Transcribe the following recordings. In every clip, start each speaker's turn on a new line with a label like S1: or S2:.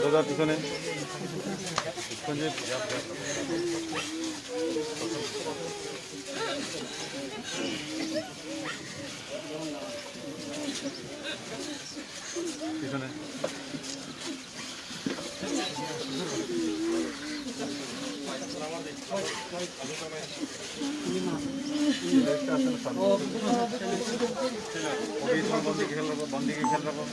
S1: দরজার পিছনে সঞ্জীব পিছনে বন্দি খেল রাখো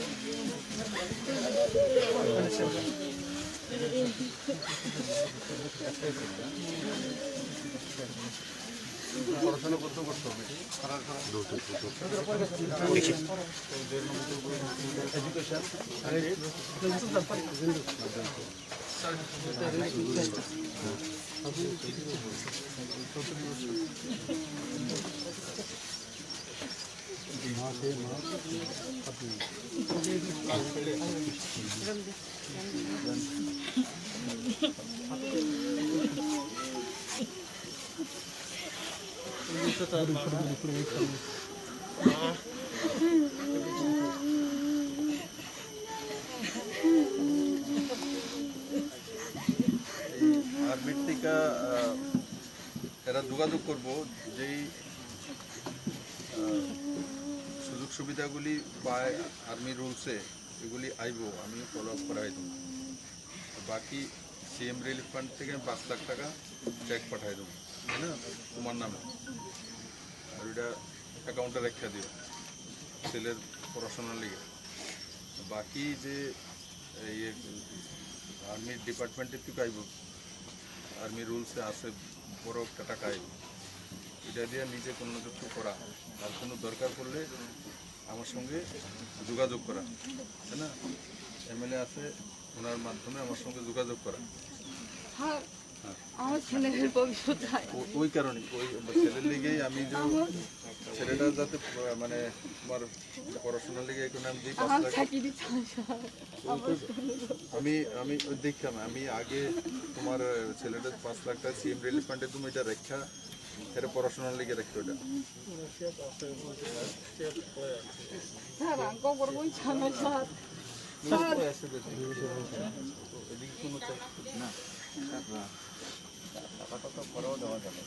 S1: পড়াশোনা করতে করতে হবে আর্মির থেকে এরা যোগাযোগ করব যেই সুযোগ সুবিধাগুলি পায় আর্মি রুলসে এগুলি আইব আমি ফলো আপ করাই দেব বাকি সিএম রিলিফ ফান্ড থেকে আমি 5 লাখ টাকা চেক পাঠাই দেবো তাই না তোমার নামে আর এটা অ্যাকাউন্টে রেখে দিও ছেলের পড়াশোনার লিগে বাকি যে এই আর্মি ডিপার্টমেন্টের থেকে আইব আর্মি রুলসে আছে বড় একটা টাকা আইব এটা দিয়ে নিজে কোনো কিছু করা আর কোনো দরকার পড়লে আমার সঙ্গে যোগাযোগ করা তাই না এমএলএ আছে ওনার মাধ্যমে আমার সঙ্গে যোগাযোগ করা
S2: আমার ছেলের ভবিষ্যৎ
S1: ওই কারণে ওই ছেলের লিগেই আমি যে ছেলেটা যাতে মানে তোমার পড়াশোনার লিগে এখন আমি দিই 5 লাখ আমি দেখলাম আমি আগে তোমার ছেলেটার 5 লাখ টাকা সিএম রিলিফ ফান্ডে তুমি এটা রেখা এর পড়াশোনার লিগে রেখো এটা
S3: টাকাটা তো পরেও দেওয়া যাবে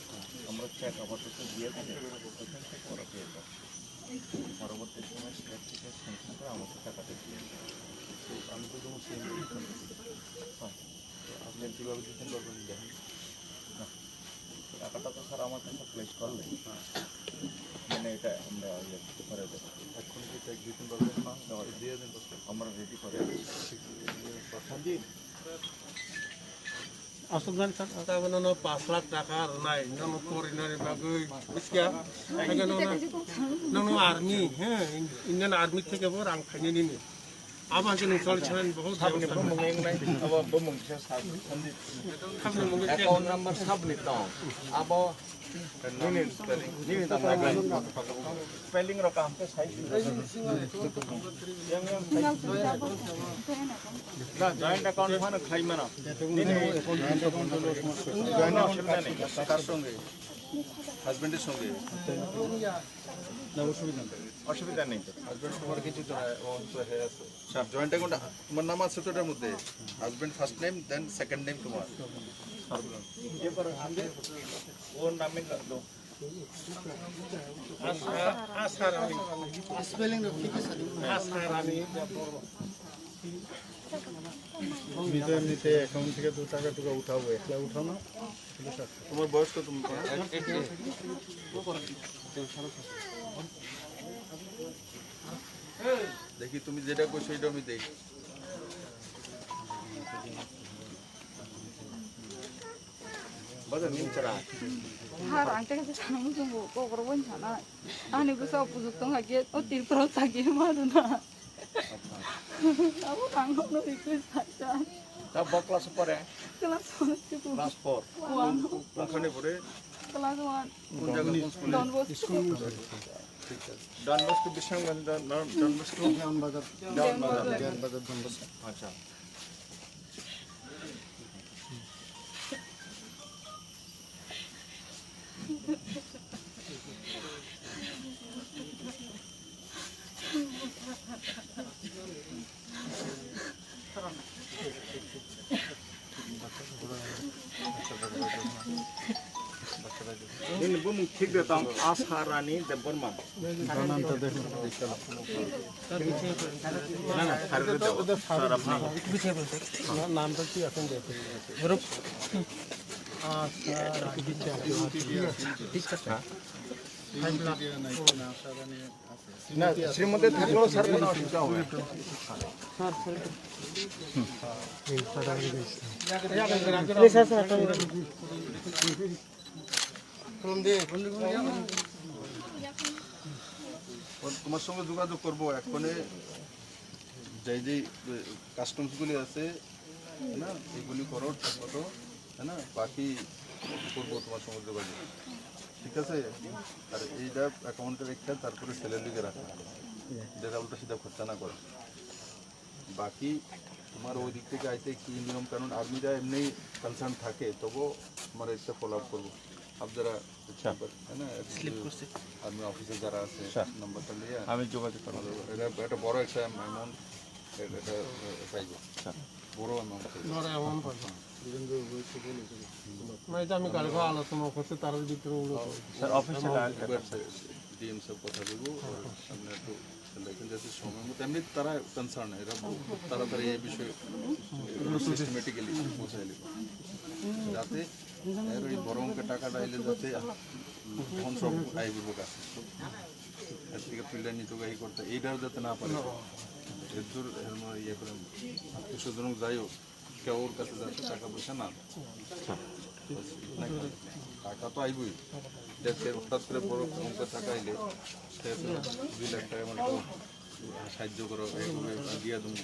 S3: আমরা চেক আপাতত দিয়ে দিলে পরবর্তী সময় স্টেট থেকে স্যাংশন করে আমাকে টাকাটা দিয়ে তো আমি তো যেমন সেম আপনি কীভাবে দিতেন পারবেন দেখেন না টাকাটা তো স্যার আমার কাছে প্লেস করলে মানে এটা আমরা করে দেবো এখন কি চেক দিতেন পারবেন না দিয়ে দেন আমরা রেডি করে Sanjeev
S4: Asal kata mana 5 lakh taka naik, nama foreigner bagai, miskia, aja nono army, Indian army থেকে orang kaya ini. Apa aja nih soal channel बहुत
S3: sabni bomong yang naik, apa bomong saya sabni, account number sabni tau, apa ini tambah spelling rakam ke saya, yang nah joint account mana khai mana, ini joint account mana nih,
S1: কার সঙ্গে হাজবেন্ডের সঙ্গে
S3: অসুবিধা নেই
S1: husband তোমার কিছু sir joint account তোমার নাম আছে তো এটার মধ্যে husband first name then second name তোমার
S3: ওর নামে দাও
S4: asarani, spelling asarani.
S1: নিতে অ্যাকাউন্ট থেকে 2 টাকা টুকা উঠাবো একলা উঠাও না তোমার বয়স কত দেখি তুমি যেটা কইছো সেটা আমি দেখি
S3: বাজার নিন চড়া
S2: har ang taga sa nang sungo ko korban sana ani ko sa puzuk tong hage o tir pro sage maduna aku kanggo no ikut saja
S3: তা বকলাস পরে
S2: kelas 1
S3: ক্লাস 4
S1: কোনখানে পড়ে
S2: kelas 1
S1: কোন জায়গা কোন স্কুলে
S2: don bosco
S3: Don Bosco Bishalganj Don Bosco
S1: down Bazar down Bazar
S3: আচ্ছা bumung thik de tang Asha Rani Debbarma. না না সারবে দাও স্যার আপনি
S4: নামটা কি এখন দেখুন
S3: না শ্রীমতী থাকলেও স্যার কোনো অসুবিধা হবে
S1: তোমার সঙ্গে যোগাযোগ করবো এক্ষণে যে কাস্টমসগুলি আছে না এগুলি করো ঠিক মতো হ্যাঁ না বাকি করবো তোমার সঙ্গে যোগাযোগ ঠিক আছে আর এইটা অ্যাকাউন্টে রেখে তারপরে সেলের দিকে রাখা যেটা উল্টা সিধা খরচা না করে বাকি তোমার ওই দিক থেকে আইতে কি নিয়ম কানুন আর্মিরা এমনি কনসার্ন থাকে তবুও তোমার এসে ফলো আপ করবো আপনারা হ্যাঁ না আর্মি অফিসে যারা আছে নাম্বারটা নিয়ে
S3: আমি যোগাযোগ করব
S1: এটা একটা বড় একটা অ্যামাউন্ট এটা পাইব বড় অ্যামাউন্ট
S4: আমি গাড়ি আলোচনা করছি তার ভিতরে
S3: স্যার অফিসে
S1: ডিএম সব কথা বলবো সামনে একটু দেখেন যাতে সময় মতো এমনি তারা কনসার্ন এরা খুব তাড়াতাড়ি এই বিষয়ে সিস্টেমেটিক্যালি পৌঁছাই নেব যাতে এর ওই বড় অঙ্কের টাকাটা এলে যাতে ফোন সব আইব কাছে এর থেকে ফিল্ডার নিতে গাড়ি করতে এইটাও যাতে না পারে এর দূর ইয়ে করে আত্মীয় স্বজন যাই হোক কেউ ওর কাছে যাতে টাকা পয়সা না টাকা তো আইবই দেশের হঠাৎ করে বড় অঙ্ক টাকা আইলে 2 লাখ টাকা মানে সাহায্য করো এইভাবে দিয়ে দেবো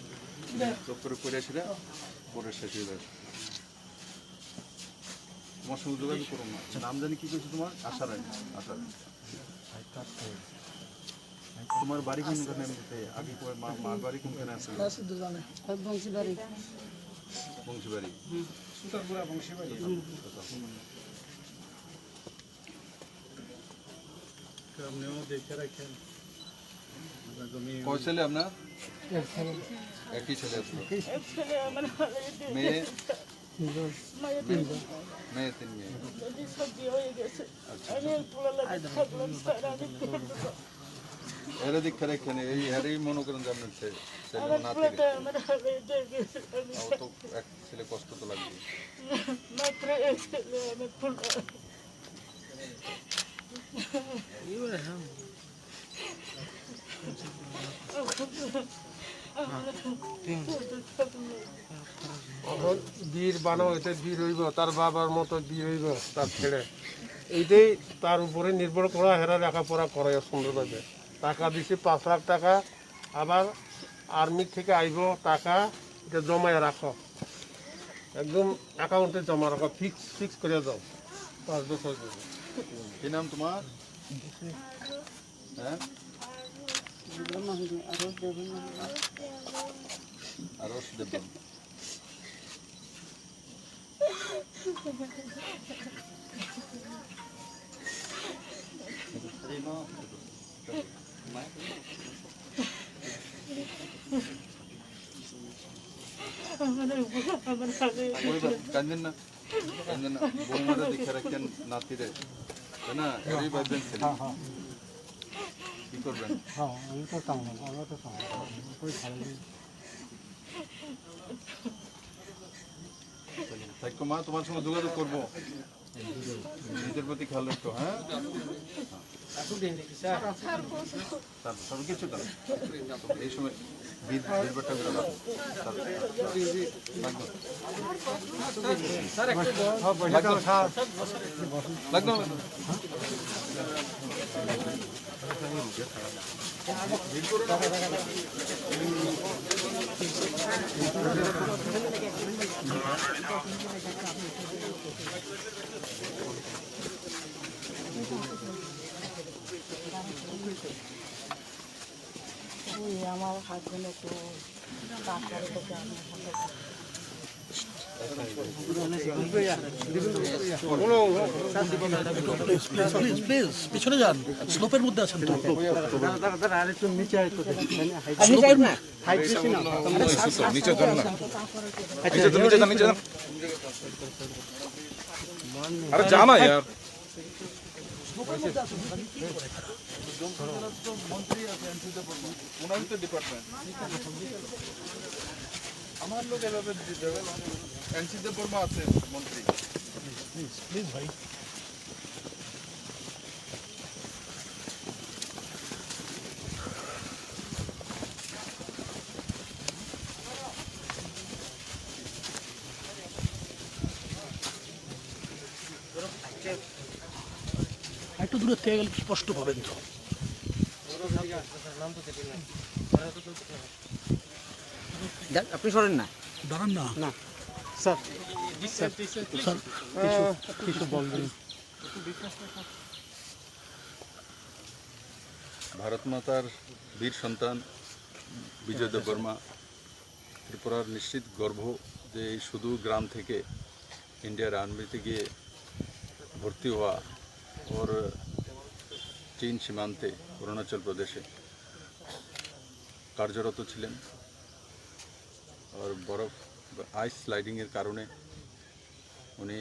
S1: চক্কর করে সেটা পরে শেষ হয়ে যাবে তোমার সঙ্গে যোগাযোগ করো না নাম জানি কি করছো তোমার আশা রানী আশা তোমার বাড়ি কোনখানে আগে মার বাড়ি কোনখানে আছে বংশীবাড়ি বংশীবাড়ি
S4: দেখে রাখেন
S1: কয় ছেলে আপনার একই ছেলে আছে মেয়ে মেয়ে 3 মেয়ে এরা দীক্ষা রেখেন এই এরই মনে করেন যে আপনার ছেলে না থেকে তো এক ছেলে কষ্ট তো লাগবে
S4: বীর বানাও এতে বীর হইব তার বাবার মতো বীর হইব তার ছেলে এইটাই তার উপরে নির্ভর করা হেরা লেখাপড়া করে সুন্দরভাবে টাকা দিছি 5 লাখ টাকা আবার আর্মি থেকে আইব টাকা এটা জমায় রাখো একদম অ্যাকাউন্টে জমা রাখো ফিক্স করে দাও 5 বছর
S1: কি নাম তোমার হ্যাঁ আরশ দেববর্মা কান্দেন না বৌমারা দেখে রাখেন নাতিরে তাই না এরই ভাববেন ছেলে কি করবেন থাকো মা তোমার সঙ্গে যোগাযোগ করবো নিজের প্রতি খেয়াল রাখো হ্যাঁ সব কিছু এই সময় ভিড়টা করে লাগলো
S5: আমার হাজবেন্ড একটু কাজ করে
S6: পিছনে যান স্লোপের মধ্যে আছেন তো
S3: আরে জানা यार
S6: স্লোপের মধ্যে আছেন কি করে?
S1: মন্ত্রী আছে এনসি দেববর্মা, ওনারই তো ডিপার্টমেন্ট। আমার লোক এভাবে দিতে হবে, এনসি দেববর্মা আছে মন্ত্রী।
S6: প্লিজ ভাই। একটু দূরে থেকে গেলে স্পষ্ট পাবেন তো।
S7: আপনি সরেন না,
S6: দাঁড়ান না।
S4: না স্যার
S6: স্যার
S4: কিছু বলবেন?
S1: ভারত মাতার বীর সন্তান বিজয় দেববর্মা ত্রিপুরার নিশ্চিত গর্ব যে এই শুধু গ্রাম থেকে ইন্ডিয়ার আর্মিতে গিয়ে ভর্তি হওয়া ওর চীন সীমান্তে অরুণাচল প্রদেশে কার্যরত ছিলেন। আর বরফ আইস স্লাইডিংয়ের কারণে উনি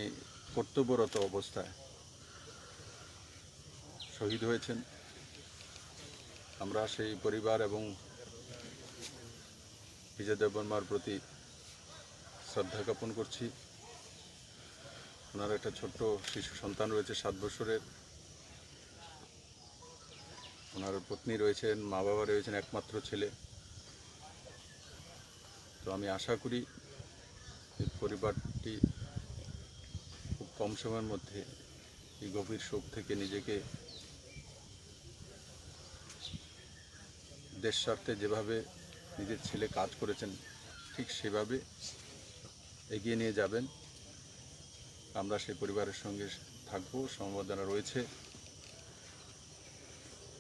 S1: কর্তব্যরত অবস্থায় শহীদ হয়েছেন। আমরা সেই পরিবার এবং বিজয় দেববর্মার প্রতি শ্রদ্ধা জ্ঞাপন করছি। ওনার একটা ছোট্ট শিশু সন্তান রয়েছে 7 বছরের। ওনার পত্নী রয়েছেন, মা বাবা রয়েছেন, একমাত্র ছেলে। তো আমি আশা করি এই পরিবারটি খুব কম সময়ের মধ্যে এই গভীর শোক থেকে নিজেকে দেশ স্বার্থে যেভাবে নিজের ছেলে কাজ করেছেন ঠিক সেভাবে এগিয়ে নিয়ে যাবেন। আমরা সেই পরিবারের সঙ্গে থাকবো, সমবেদনা রয়েছে।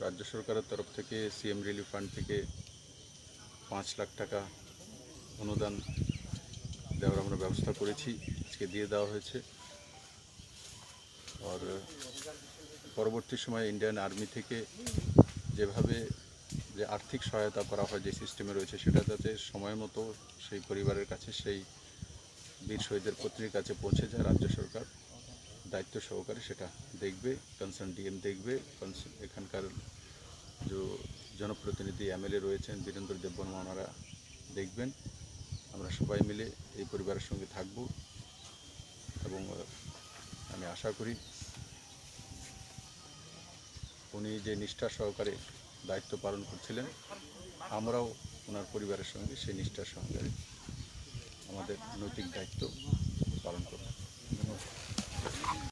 S1: রাজ্য সরকারের তরফ থেকে সিএম রিলিফ ফান্ড থেকে 5 লাখ টাকা অনুদান দেওয়ার আমরা ব্যবস্থা করেছি, আজকে দিয়ে দেওয়া হয়েছে। আর পরবর্তী সময়ে ইন্ডিয়ান আর্মি থেকে যেভাবে যে আর্থিক সহায়তা করা হয়, যে সিস্টেমে রয়েছে, সেটা যাতে সময় মতো সেই পরিবারের কাছে, সেই বীর শহীদের পত্নীর কাছে পৌঁছে যায়, রাজ্য সরকার দায়িত্ব সহকারে সেটা দেখবে। কনসার্ন ডিএম দেখবে, এখানকার যে জনপ্রতিনিধি এমএলএ রয়েছেন বীরেন্দ্র দেববর্মা, ওনারা দেখবেন। আমরা সবাই মিলে এই পরিবারের সঙ্গে থাকব এবং আমি আশা করি উনি যে নিষ্ঠা সহকারে দায়িত্ব পালন করছিলেন, আমরাও ওনার পরিবারের সঙ্গে সেই নিষ্ঠার সহকারে আমাদের নৈতিক দায়িত্ব